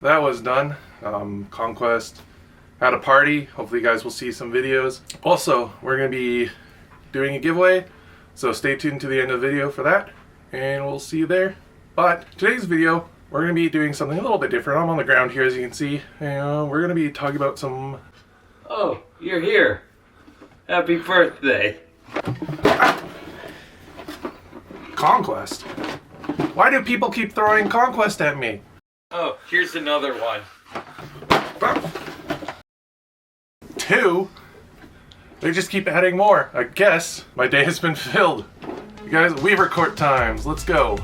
That was done. Conquest had a party. Hopefully you guys will see some videos. Also, we're going to be doing a giveaway, so stay tuned to the end of the video for that, and we'll see you there. But today's video, we're going to be doing something a little bit different. I'm on the ground here, as you can see, and we're going to be talking about some... Oh, you're here. Happy birthday. Conquest? Why do people keep throwing Conquest at me? Oh, here's another one. 2? They just keep adding more. I guess my day has been filled. You guys, Weaver Court times. Let's go.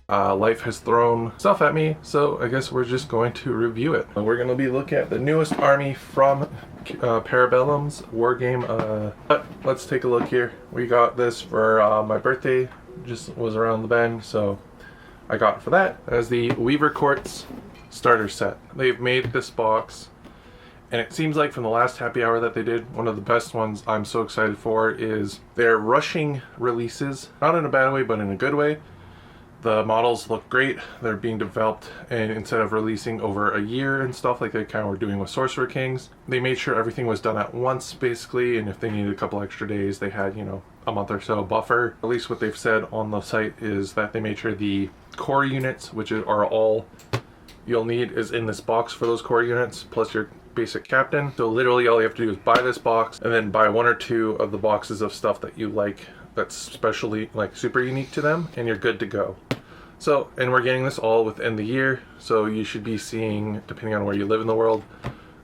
Life has thrown stuff at me, so I guess we're just going to review it. We're going to be looking at the newest army from Para Bellum's war game. But let's take a look here. We got this for my birthday. Just was around the bend, so I got it for that as the Weaver Court's starter set. They've made this box, and it seems like from the last happy hour that they did, one of the best ones I'm so excited for is they're rushing releases, not in a bad way but in a good way. The models look great. They're being developed, and instead of releasing over a year and stuff like they kind of were doing with Sorcerer Kings, they made sure everything was done at once basically, and if they needed a couple extra days they had, you know, a month or so buffer. At least what they've said on the site is that they made sure the core units, which are all you'll need, is in this box for those core units, plus your basic captain. So literally all you have to do is buy this box and then buy 1 or 2 of the boxes of stuff that you like that's specially like super unique to them, and you're good to go. So, and we're getting this all within the year, so you should be seeing, depending on where you live in the world,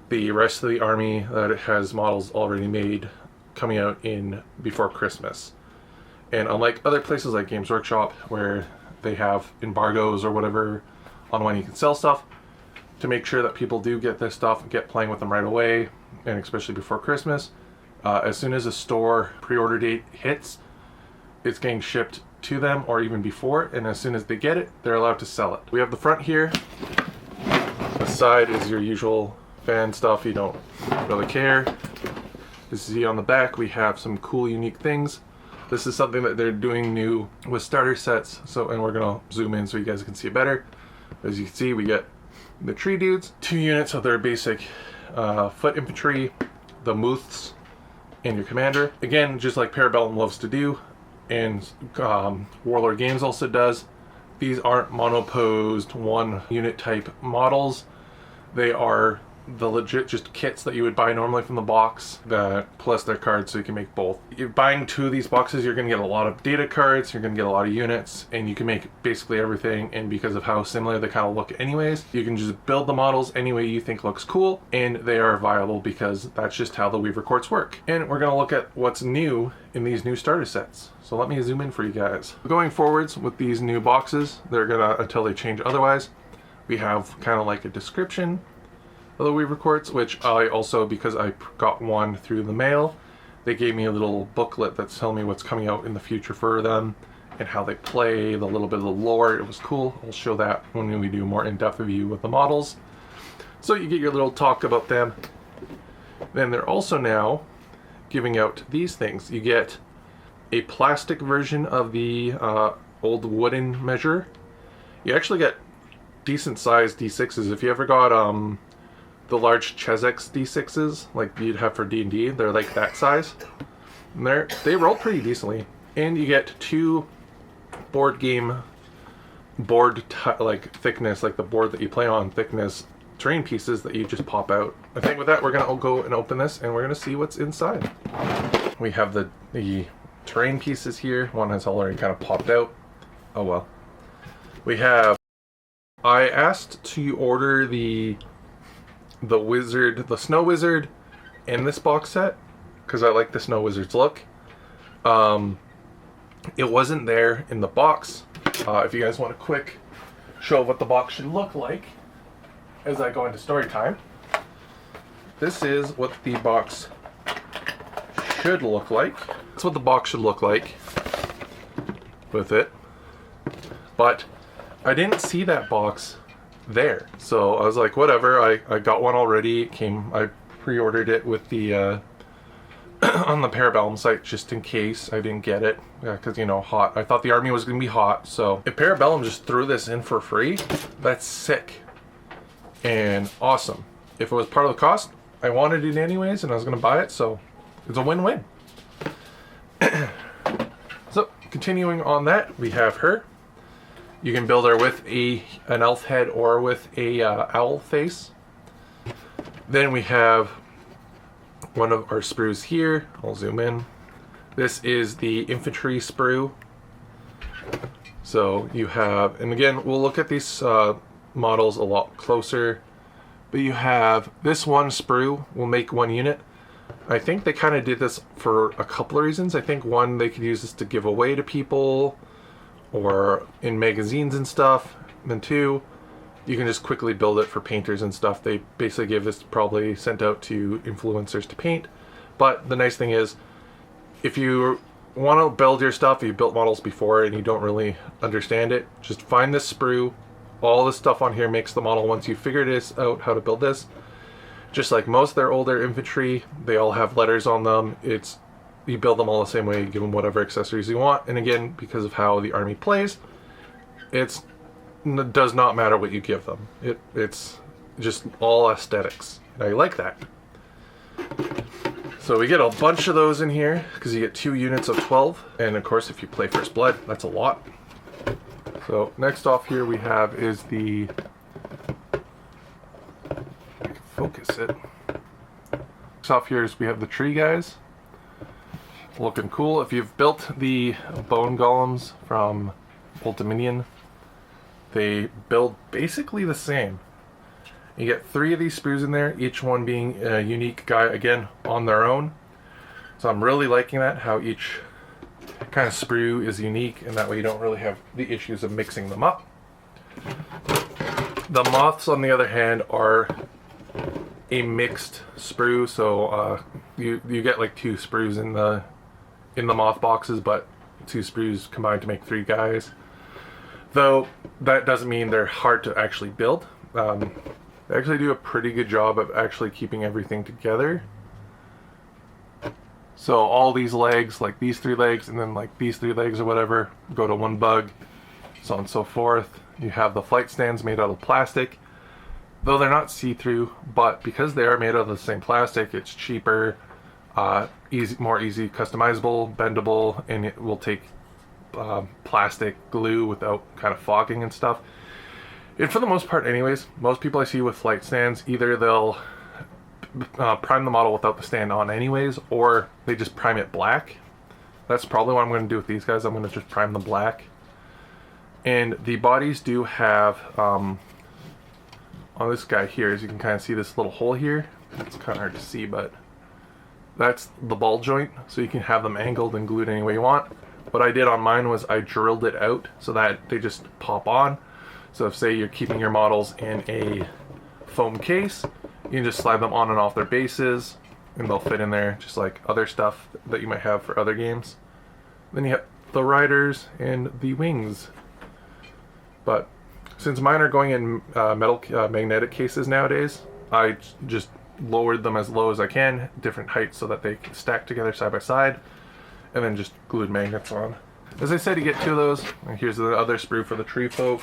the rest of the army that it has models already made coming out in before Christmas. And unlike other places like Games Workshop where they have embargoes or whatever on when you can sell stuff, to make sure that people do get this stuff and get playing with them right away, and especially before Christmas, as soon as a store pre-order date hits, it's getting shipped to them, or even before, and as soon as they get it, they're allowed to sell it. We have the front here. The side is your usual fan stuff, you don't really care. As you see on the back, we have some cool unique things. This is something that they're doing new with starter sets, so, and we're gonna zoom in so you guys can see it better. As you can see, we get the tree dudes, 2 units of their basic foot infantry, the Mooths, and your commander. Again, just like Para Bellum loves to do, and Warlord Games also does, these aren't monoposed 1 unit type models. They are the legit just kits that you would buy normally from the box, that plus their cards, so you can make both. You're buying 2 of these boxes, you're going to get a lot of data cards, you're going to get a lot of units, and you can make basically everything. And because of how similar they kind of look anyways, you can just build the models any way you think looks cool, and they are viable because that's just how the Weaver Courts work. And we're going to look at what's new in these new starter sets. So let me zoom in for you guys. Going forwards with these new boxes, they're gonna, until they change otherwise, we have kind of like a description of the Weaver Courts, which I also, because I got one through the mail, they gave me a little booklet that's telling me what's coming out in the future for them and how they play, the little bit of the lore. It was cool. I'll show that when we do a more in-depth review with the models. So you get your little talk about them. Then they're also now giving out these things. You get a plastic version of the old wooden measure. You actually get decent sized D6s. If you ever got the large Chesex D6s like you'd have for D&D, they're like that size. And they roll pretty decently. And you get 2 board game like thickness, like the board that you play on thickness terrain pieces that you just pop out. I think with that we're gonna go and open this and we're gonna see what's inside. We have the terrain pieces here. One has already kind of popped out. Oh well. We have, I asked to order the wizard, the snow wizard in this box set because I like the snow wizard's look. It wasn't there in the box. If you guys want a quick show of what the box should look like as I go into story time, this is what the box should look like. That's what the box should look like with it. But I didn't see that box there, so I was like, whatever. I got one already. It came. I pre-ordered it with the on the Para Bellum site just in case I didn't get it. Because, you know, hot. I thought the army was going to be hot. So if Para Bellum just threw this in for free, that's sick and awesome. If it was part of the cost, I wanted it anyways and I was going to buy it. So it's a win-win. So continuing on that, we have her. You can build her with an elf head or with a owl face. Then we have one of our sprues here. I'll zoom in. This is the infantry sprue. So you have, and again, we'll look at these models a lot closer. But you have this one sprue will make one unit. I think they kind of did this for a couple of reasons. I think one, they could use this to give away to people or in magazines and stuff. And then two, you can just quickly build it for painters and stuff. They basically give this probably sent out to influencers to paint. But the nice thing is, if you want to build your stuff, you built models before and you don't really understand it, just find this sprue. All this stuff on here makes the model once you figure this out how to build this. Just like most of their older infantry, they all have letters on them. You build them all the same way, you give them whatever accessories you want. And again, because of how the army plays, it does not matter what you give them. It's just all aesthetics. And I like that. So we get a bunch of those in here because you get 2 units of 12. And of course, if you play First Blood, that's a lot. So next off here we have is the... focus it. Next off here is we have the tree guys. Looking cool. If you've built the bone golems from Old Dominion, they build basically the same. You get 3 of these sprues in there, each one being a unique guy, again, on their own. So I'm really liking that, how each kind of sprue is unique, and that way you don't really have the issues of mixing them up. The moths, on the other hand, are a mixed sprue, so you get like 2 sprues in the moth boxes, but 2 sprues combined to make 3 guys. Though that doesn't mean they're hard to actually build. They actually do a pretty good job of actually keeping everything together. So all these legs, like these 3 legs, and then like these 3 legs or whatever, go to 1 bug, so on and so forth. You have the flight stands made out of plastic, though they're not see-through, but because they are made out of the same plastic, it's cheaper, more easy customizable, bendable, and it will take plastic glue without kind of fogging and stuff. And for the most part anyways, most people I see with flight stands, either they'll prime the model without the stand on anyways, or they just prime it black. That's probably what I'm going to do with these guys. I'm going to just prime them black. And the bodies do have, on this guy here, as you can kind of see this little hole here. It's kind of hard to see, but that's the ball joint, so you can have them angled and glued any way you want. What I did on mine was I drilled it out so that they just pop on. So if, say, you're keeping your models in a foam case, you can just slide them on and off their bases, and they'll fit in there just like other stuff that you might have for other games. Then you have the riders and the wings. But since mine are going in metal magnetic cases nowadays, I just lowered them as low as I can, different heights, so that they can stack together side by side, and then just glued magnets on. As I said, you get 2 of those. And here's the other sprue for the tree folk.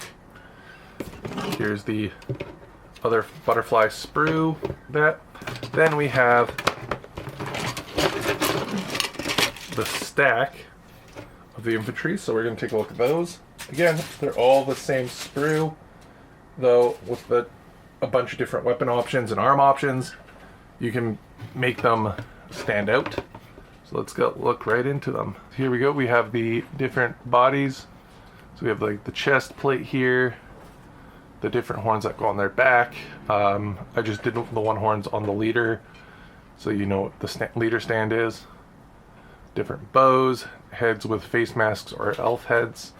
Here's the other butterfly sprue. Then we have the stack of the infantry, so we're going to take a look at those. Again, they're all the same sprue, though with a bunch of different weapon options and arm options, you can make them stand out. So let's go look right into them. Here we go. We have the different bodies. So we have like the chest plate here, the different horns that go on their back. I just did the 1 horns on the leader, so you know what the leader stand is. Different bows, heads with face masks or elf heads.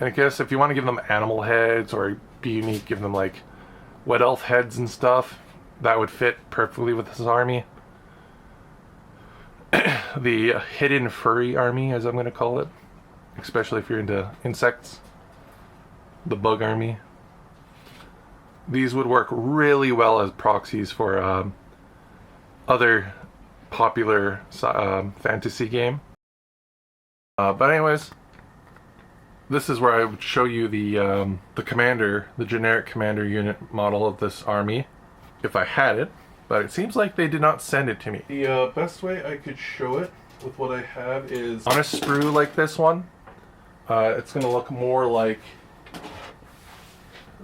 And I guess if you want to give them animal heads or be unique, give them like wet elf heads and stuff, that would fit perfectly with this army. The hidden furry army, as I'm going to call it, especially if you're into insects. The bug army. These would work really well as proxies for other popular fantasy game. But anyways, this is where I would show you the commander, the generic commander unit model of this army, if I had it. But it seems like they did not send it to me. The best way I could show it with what I have is on a sprue like this one. It's going to look more like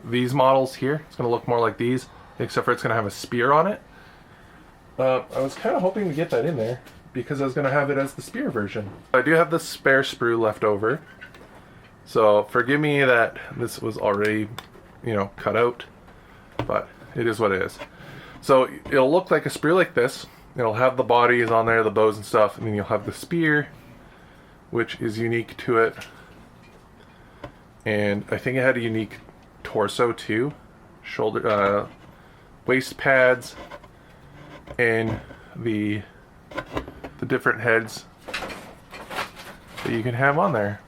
these models here. It's going to look more like these, except for it's going to have a spear on it. I was kind of hoping to get that in there because I was going to have it as the spear version. I do have the spare sprue left over, so forgive me that this was already, cut out, but it is what it is. So it'll look like a sprue like this. It'll have the bodies on there, the bows and stuff, and then you'll have the spear, which is unique to it. And I think it had a unique torso too. Shoulder, waist pads, and the different heads that you can have on there.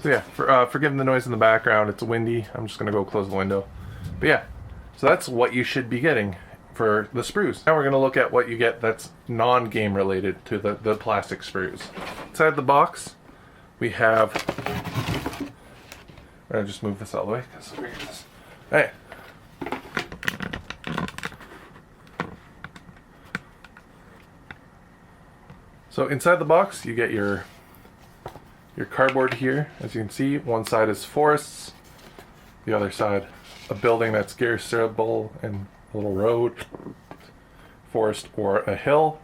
So yeah, forgive the noise in the background. It's windy. I'm just gonna go close the window. But yeah, so that's what you should be getting for the sprues. Now we're gonna look at what you get that's non-game related to the plastic sprues. Inside the box, we have. I'm gonna just move this out of the way because hey. So inside the box, you get your cardboard here. As you can see, one side is forests, the other side a building that's garrisonable and a little road, forest, or a hill.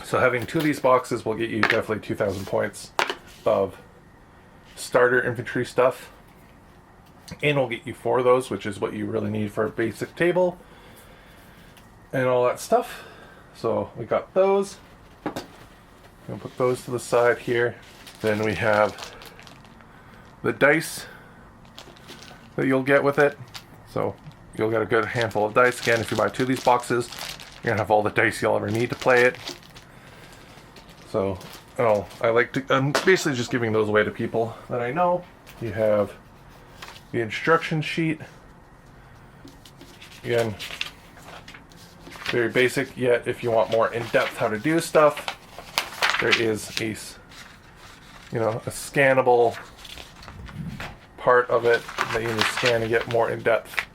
So having two of these boxes will get you definitely 2,000 points of starter infantry stuff, and will get you 4 of those, which is what you really need for a basic table and all that stuff. So we got those. We'll put those to the side here. Then we have the dice that you'll get with it. So you'll get a good handful of dice. Again, if you buy 2 of these boxes, you're gonna have all the dice you'll ever need to play it. So, I'm basically just giving those away to people that I know. You have the instruction sheet. Again, very basic, yet if you want more in-depth how to do stuff, there is a scannable part of it that you can scan and get more in-depth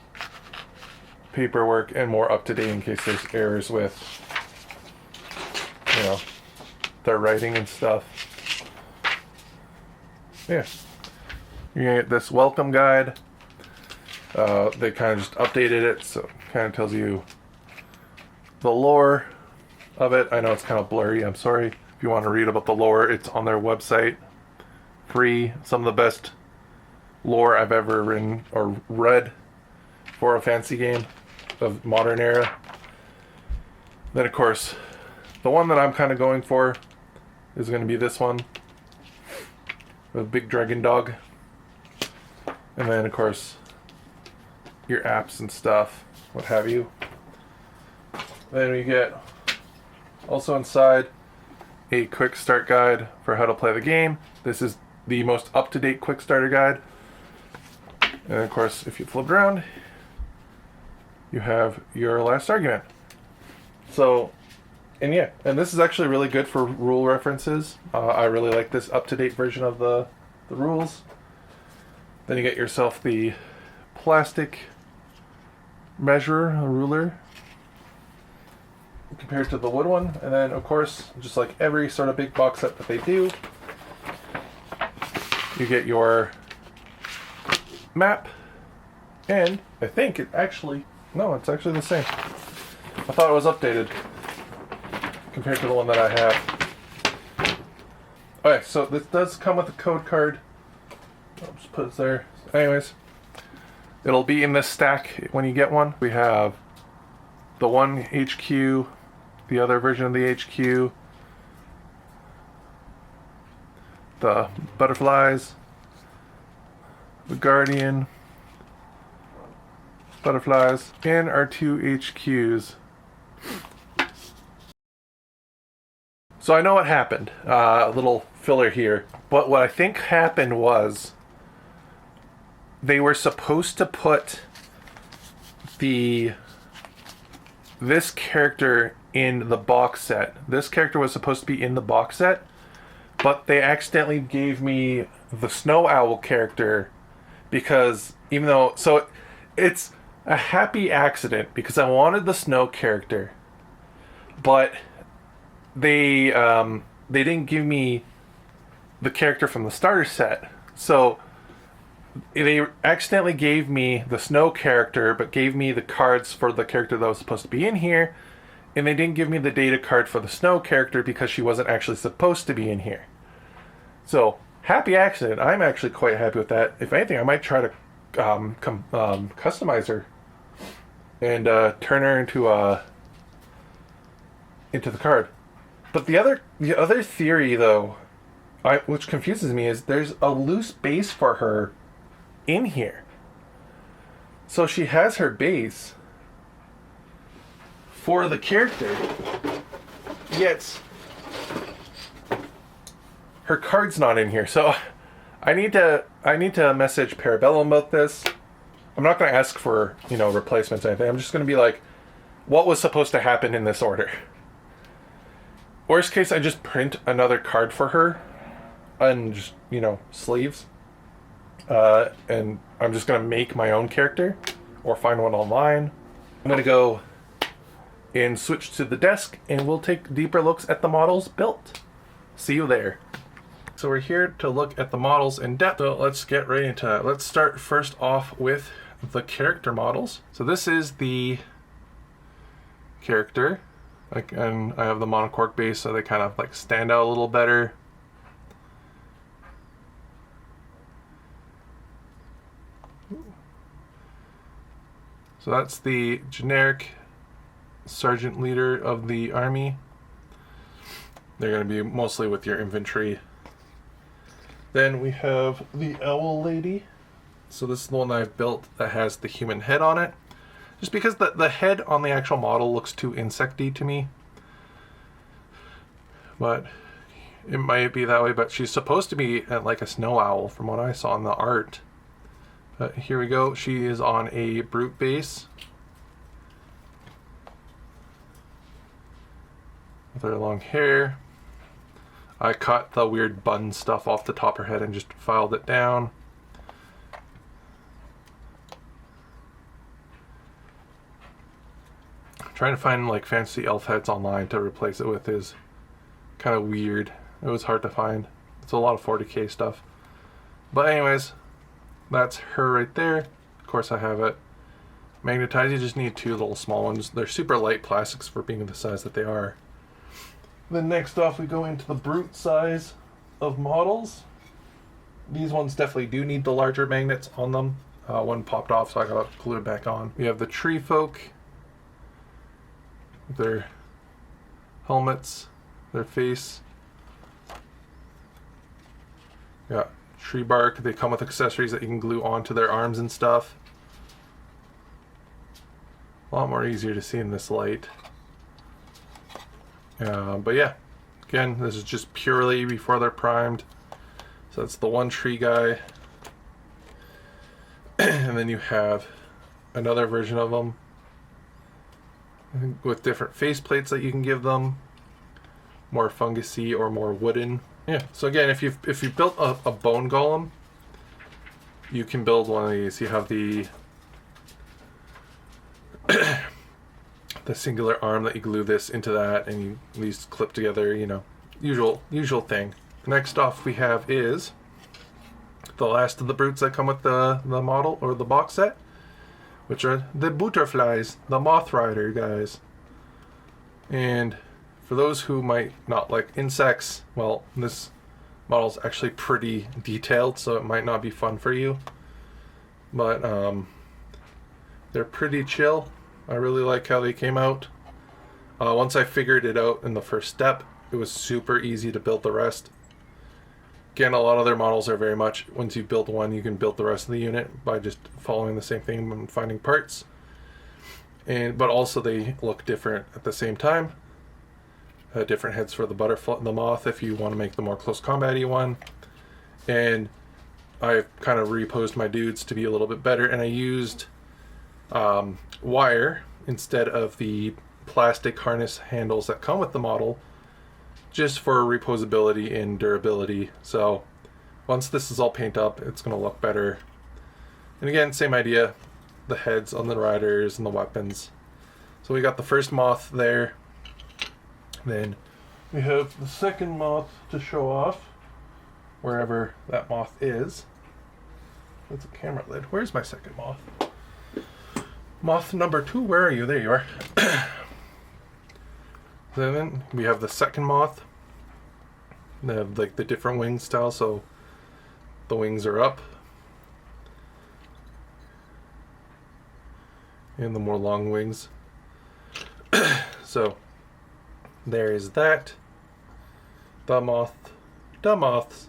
paperwork and more up-to-date in case there's errors with, their writing and stuff. Yeah. You're gonna get this welcome guide. They kind of just updated it, so it kind of tells you the lore of it. I know it's kind of blurry, I'm sorry. If you want to read about the lore, it's on their website. Free. Some of the best lore I've ever written or read for a fantasy game of modern era. Then of course, the one that I'm kind of going for is going to be this one. The big dragon dog. And then of course, your apps and stuff, what have you. Then we get also inside a quick start guide for how to play the game. This is the most up-to-date quick starter guide. And of course, if you flip around, you have your last argument. So, and this is actually really good for rule references. I really like this up-to-date version of the rules. Then you get yourself the plastic measure, a ruler, compared to the wood one. And then of course, just like every sort of big box set that they do, you get your map, and I think it's actually the same. I thought it was updated compared to the one that I have. Okay, so this does come with a code card. I'll just put it there. Anyways, it'll be in this stack when you get one. We have the one HQ, the other version of the HQ, the butterflies, the guardian, butterflies, and our 2 HQs. So I know what happened. A little filler here. But what I think happened was they were supposed to put the this character in the box set. This character was supposed to be in the box set, but they accidentally gave me the Snow Owl character because even though... So it's a happy accident because I wanted the Snow character, but they didn't give me the character from the starter set. So they accidentally gave me the Snow character, but gave me the cards for the character that was supposed to be in here, and they didn't give me the data card for the Snow character because she wasn't actually supposed to be in here. So, happy accident. I'm actually quite happy with that. If anything, I might try to customize her and turn her into the card. But the other theory, though, which confuses me, is there's a loose base for her in here. So she has her base for the character, yet her card's not in here. So I need to message Para Bellum about this. I'm not going to ask for, replacements or anything. I'm just going to be like, what was supposed to happen in this order? Worst case, I just print another card for her and just, sleeves. And I'm just going to make my own character or find one online. I'm going to go and switch to the desk and we'll take deeper looks at the models built. See you there. So we're here to look at the models in depth. So let's get right into that. Let's start first off with the character models. So this is the character. And I have the monocork base so they kind of stand out a little better. So that's the generic sergeant leader of the army. They're going to be mostly with your infantry. Then we have the owl lady. So this is the one that I've built that has the human head on it. Just because the head on the actual model looks too insecty to me. But it might be that way, but she's supposed to be like a snow owl from what I saw in the art. But here we go. She is on a brute base with her long hair. I cut the weird bun stuff off the top of her head and just filed it down. Trying to find fancy elf heads online to replace it with is kind of weird. It was hard to find. It's a lot of 40k stuff. But anyways, that's her right there. Of course I have it magnetized. You just need two little small ones. They're super light plastics for being the size that they are. Then next off we go into the brute size of models. These ones definitely do need the larger magnets on them. One popped off so I gotta glue it back on. We have the tree folk. Their helmets, their face. Got tree bark. They come with accessories that you can glue onto their arms and stuff. A lot more easier to see in this light. But yeah, again, this is just purely before they're primed. So that's the one tree guy. And then you have another version of them with different face plates that you can give them, more fungusy or more wooden. Yeah. So again, if you built a bone golem, you can build one of these. You have the the singular arm that you glue this into that, and these clip together. Usual thing. Next off we have is the last of the brutes that come with the model or the box set, which are the butterflies, the moth rider guys. And for those who might not like insects, well, this model's actually pretty detailed, so it might not be fun for you. But they're pretty chill. I really like how they came out. Once I figured it out in the first step, it was super easy to build the rest. Again, a lot of their models are very much, once you build one, you can build the rest of the unit by just following the same thing and finding parts. But also they look different at the same time. Different heads for the butterfly, the moth, if you want to make the more close combat-y one. And I've kind of reposed my dudes to be a little bit better, and I used wire instead of the plastic harness handles that come with the model, just for reposability and durability. So once this is all painted up, it's going to look better. And again, same idea, the heads on the riders and the weapons. So we got the first moth there. Then we have the second moth to show off, wherever that moth is. That's a camera lid. Where's my second moth? Moth number 2, where are you? There you are. Then we have the second moth. They have like the different wing style, so the wings are up. And the more long wings. So there is that. The moth. The moths.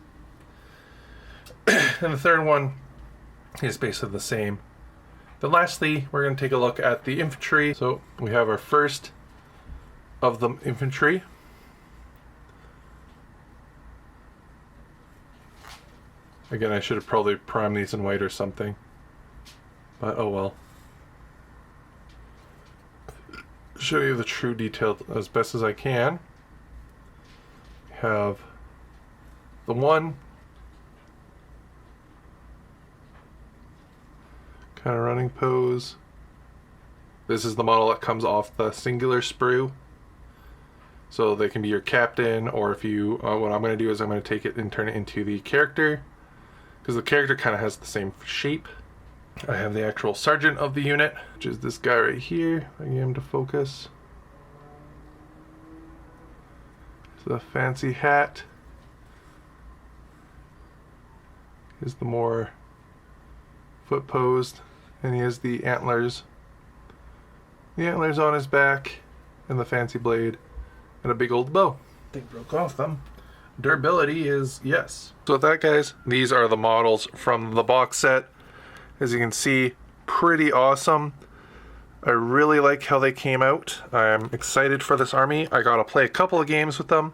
And the third one is basically the same. Then lastly, we're going to take a look at the infantry. So we have our first of the infantry. Again, I should have probably primed these in white or something, but oh well. Show you the true detail as best as I can. We have the one kind of running pose. This is the model that comes off the singular sprue. So they can be your captain, or if you, what I'm going to do is I'm going to take it and turn it into the character, because the character kind of has the same shape. I have the actual sergeant of the unit, which is this guy right here. I get him to focus. It's a fancy hat. Here's the more foot posed, and he has the antlers. The antlers on his back, and the fancy blade, and a big old bow. They broke off them. Durability is yes. So with that, guys, these are the models from the box set. As you can see, pretty awesome. I really like how they came out. I'm excited for this army. I gotta play a couple of games with them,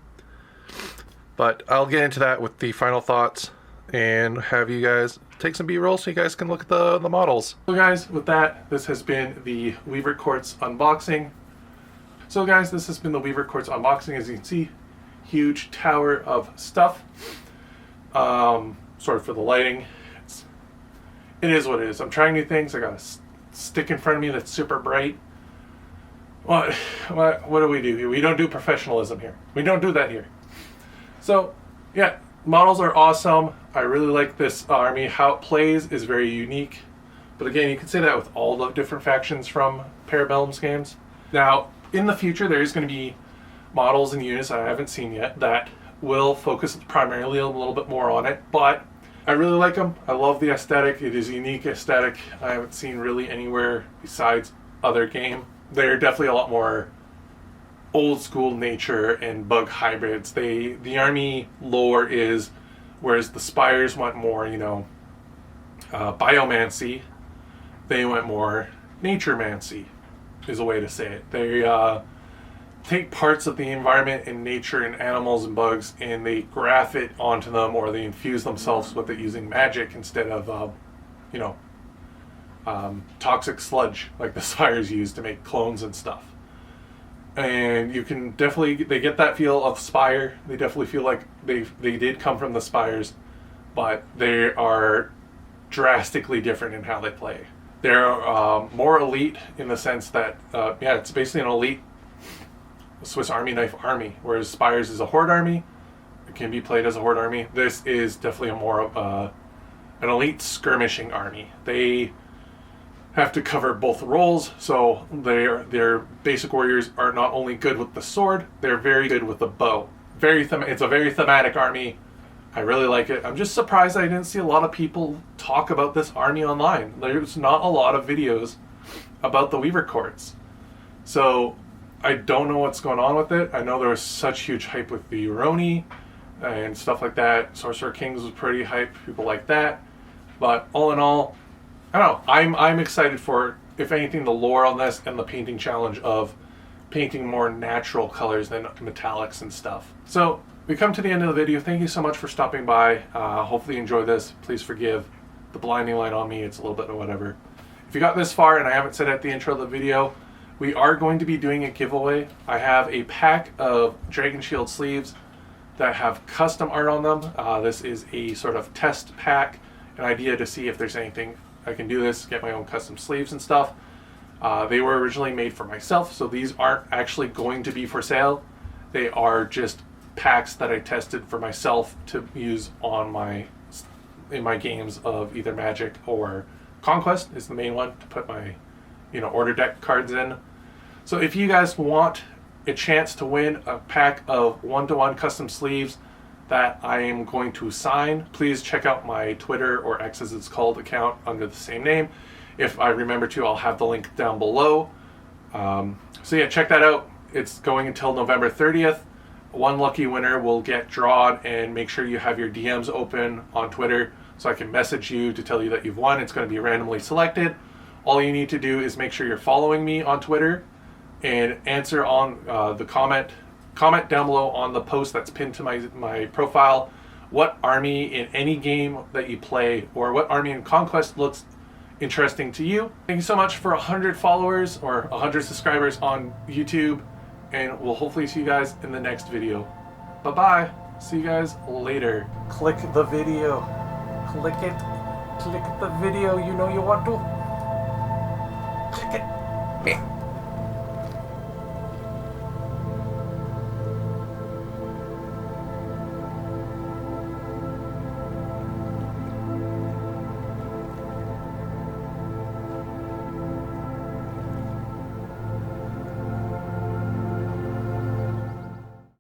but I'll get into that with the final thoughts and have you guys take some B-roll so you guys can look at the models. So guys, with that, this has been the Weaver Quartz unboxing. So guys, this has been the Weaver Quartz unboxing. As you can see, huge tower of stuff. Sorry for the lighting. It is what it is. I'm trying new things. I got a stick in front of me that's super bright. What do we do here? We don't do professionalism here. We don't do that here. So, yeah, models are awesome. I really like this army. How it plays is very unique. But again, you can say that with all the different factions from Para Bellum's games. Now, in the future, there is going to be models and units I haven't seen yet that will focus primarily a little bit more on it, but I really like them. I love the aesthetic. It is a unique aesthetic I haven't seen really anywhere besides other game. They're definitely a lot more old school nature and bug hybrids. The army lore is, whereas the Spires went more, biomancy, they went more naturemancy, is a way to say it. They take parts of the environment and nature and animals and bugs, and they graph it onto them, or they infuse themselves with it using magic instead of toxic sludge like the Spires use to make clones and stuff. And you can definitely, they get that feel of Spire. They definitely feel like they did come from the Spires, but they are drastically different in how they play. They're more elite in the sense that it's basically an elite Swiss Army knife army, whereas Spires is a horde army. It can be played as a horde army. This is definitely a more of an elite skirmishing army. They have to cover both roles, so their basic warriors are not only good with the sword, they're very good with the bow. It's a very thematic army. I really like it. I'm just surprised I didn't see a lot of people talk about this army online. There's not a lot of videos about the Weaver Quartz. So I don't know what's going on with it. I know there was such huge hype with the Uroni and stuff like that. Sorcerer Kings was pretty hype, people like that. But all in all, I don't know. I'm excited for, if anything, the lore on this and the painting challenge of painting more natural colors than metallics and stuff. So we come to the end of the video. Thank you so much for stopping by. Hopefully you enjoyed this. Please forgive the blinding light on me. It's a little bit of whatever. If you got this far and I haven't said at the intro of the video, We are going to be doing a giveaway. I have a pack of Dragon Shield sleeves that have custom art on them. This is a sort of test pack, an idea to see if there's anything I can do this, get my own custom sleeves and stuff. They were originally made for myself, so these aren't actually going to be for sale. They are just packs that I tested for myself to use on in my games of either Magic or Conquest is the main one to put my order deck cards in. So if you guys want a chance to win a pack of one-to-one custom sleeves that I am going to sign, please check out my Twitter, or X as it's called, account under the same name. If I remember to, I'll have the link down below. So yeah, check that out. It's going until November 30th. One lucky winner will get drawn, and make sure you have your DMs open on Twitter so I can message you to tell you that you've won. It's going to be randomly selected. All you need to do is make sure you're following me on Twitter and answer on the comment down below on the post that's pinned to my profile what army in any game that you play, or what army in Conquest looks interesting to you. Thank you so much for 100 followers or 100 subscribers on YouTube, and we'll hopefully see you guys in the next video. Bye bye. See you guys later. Click the video. Click it. Click the video. You know you want to. Click it.